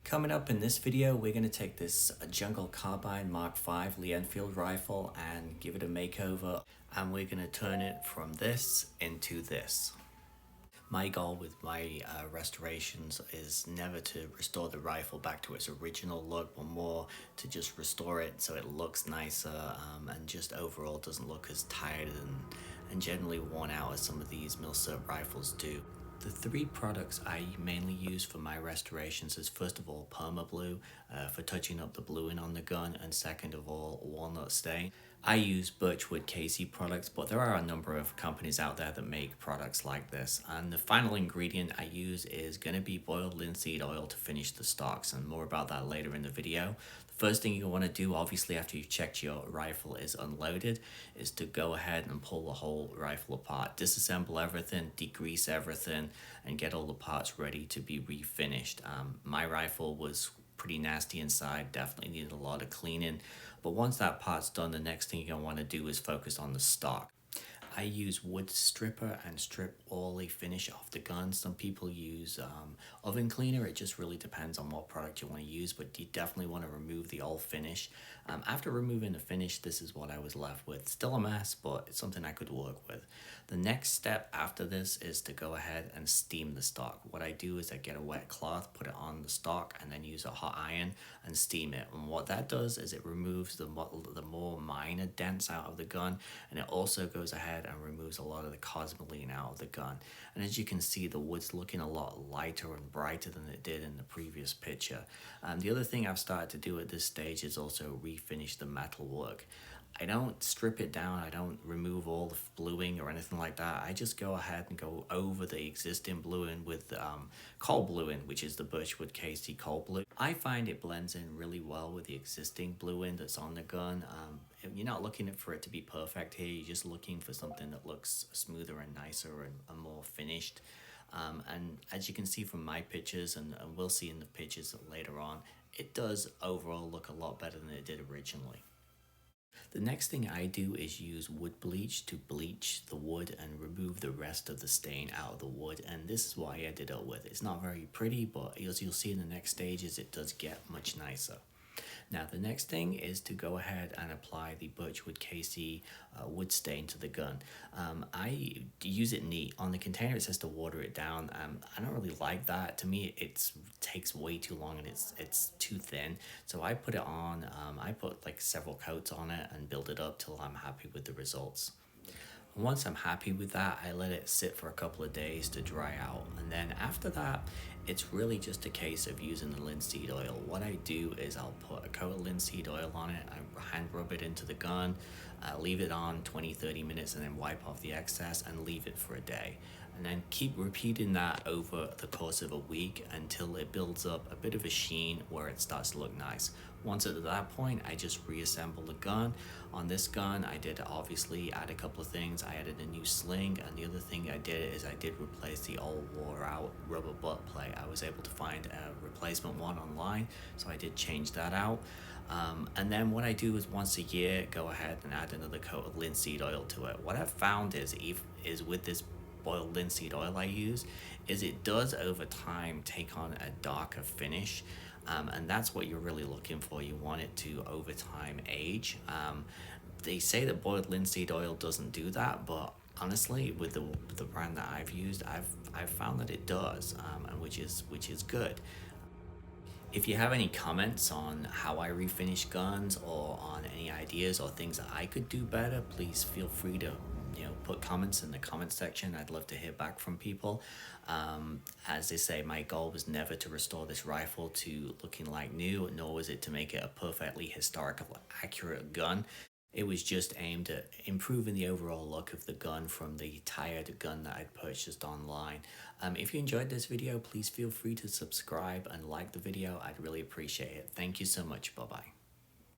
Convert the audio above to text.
Coming up in this video, we're going to take this Jungle Carbine Mark V Lee Enfield rifle and give it a makeover, and we're going to turn it from this into this. My goal with my restorations is never to restore the rifle back to its original look, but more to just restore it so it looks nicer and just overall doesn't look as tired and generally worn out as some of these Milsurp rifles do. The three products I mainly use for my restorations is first of all Perma Blue for touching up the bluing on the gun, and second of all walnut stain. I use Birchwood KC products, but there are a number of companies out there that make products like this. And the final ingredient I use is going to be boiled linseed oil to finish the stocks, and more about that later in the video. The first thing you want to do, obviously after you've checked your rifle is unloaded, is to go ahead and pull the whole rifle apart, disassemble everything, degrease everything, and get all the parts ready to be refinished. My rifle was pretty nasty inside, definitely needed a lot of cleaning, but once that part's done, the next thing you're going to want to do is focus on the stock. I use wood stripper and strip all the finish off the gun. Some people use oven cleaner. It just really depends on what product you want to use, but you definitely want to remove the old finish. After removing the finish, this is what I was left with. Still a mess, but it's something I could work with. The next step after this is to go ahead and steam the stock. What I do is I get a wet cloth, put it on the stock, and then use a hot iron and steam it. And what that does is it removes the more minor dents out of the gun, and it also goes ahead and removes a lot of the cosmoline out of the gun. And as you can see, the wood's looking a lot lighter and brighter than it did in the previous picture. The other thing I've started to do at this stage is also refinish the metal work. I don't strip it down, I don't remove all the bluing or anything like that. I just go ahead and go over the existing bluing with coal bluing, which is the Birchwood KC coal blue. I find it blends in really well with the existing bluing that's on the gun. You're not looking for it to be perfect here, you're just looking for something that looks smoother and nicer and more finished. And as you can see from my pictures, and we'll see in the pictures later on, it does overall look a lot better than it did originally. The next thing I do is use wood bleach to bleach the wood and remove the rest of the stain out of the wood, and this is what I ended up with. It's not very pretty, but as you'll see in the next stages, it does get much nicer. Now the next thing is to go ahead and apply the Birchwood KC wood stain to the gun. I use it neat. On the container it says to water it down. I don't really like that. To me it takes way too long and it's too thin. So I put it on, I put like several coats on it and build it up till I'm happy with the results. Once I'm happy with that, I let it sit for a couple of days to dry out, and then after that it's really just a case of using the linseed oil. What I do is I'll put a coat of linseed oil on it, I hand rub it into the gun, leave it on 20-30 minutes, and then wipe off the excess and leave it for a day, and then keep repeating that over the course of a week until it builds up a bit of a sheen where it starts to look nice. Once at that point, I just reassemble the gun. On this gun, I did obviously add a couple of things. I added a new sling, and the other thing I did is I did replace the old wore out rubber butt plate. I was able to find a replacement one online, so I did change that out. And then what I do is once a year, go ahead and add another coat of linseed oil to it. What I've found is with this boiled linseed oil I use, is it does over time take on a darker finish. And that's what you're really looking for. You want it to over time age. They say that boiled linseed oil doesn't do that, but honestly with the brand that I've used, I've found that it does, and which is good. If you have any comments on how I refinish guns, or on any ideas or things that I could do better, please feel free to put comments in the comment section. I'd love to hear back from people. As they say, my goal was never to restore this rifle to looking like new, nor was it to make it a perfectly historical accurate gun. It was just aimed at improving the overall look of the gun from the tired gun that I'd purchased online. If you enjoyed this video, please feel free to subscribe and like the video. I'd really appreciate it. Thank you so much. Bye bye.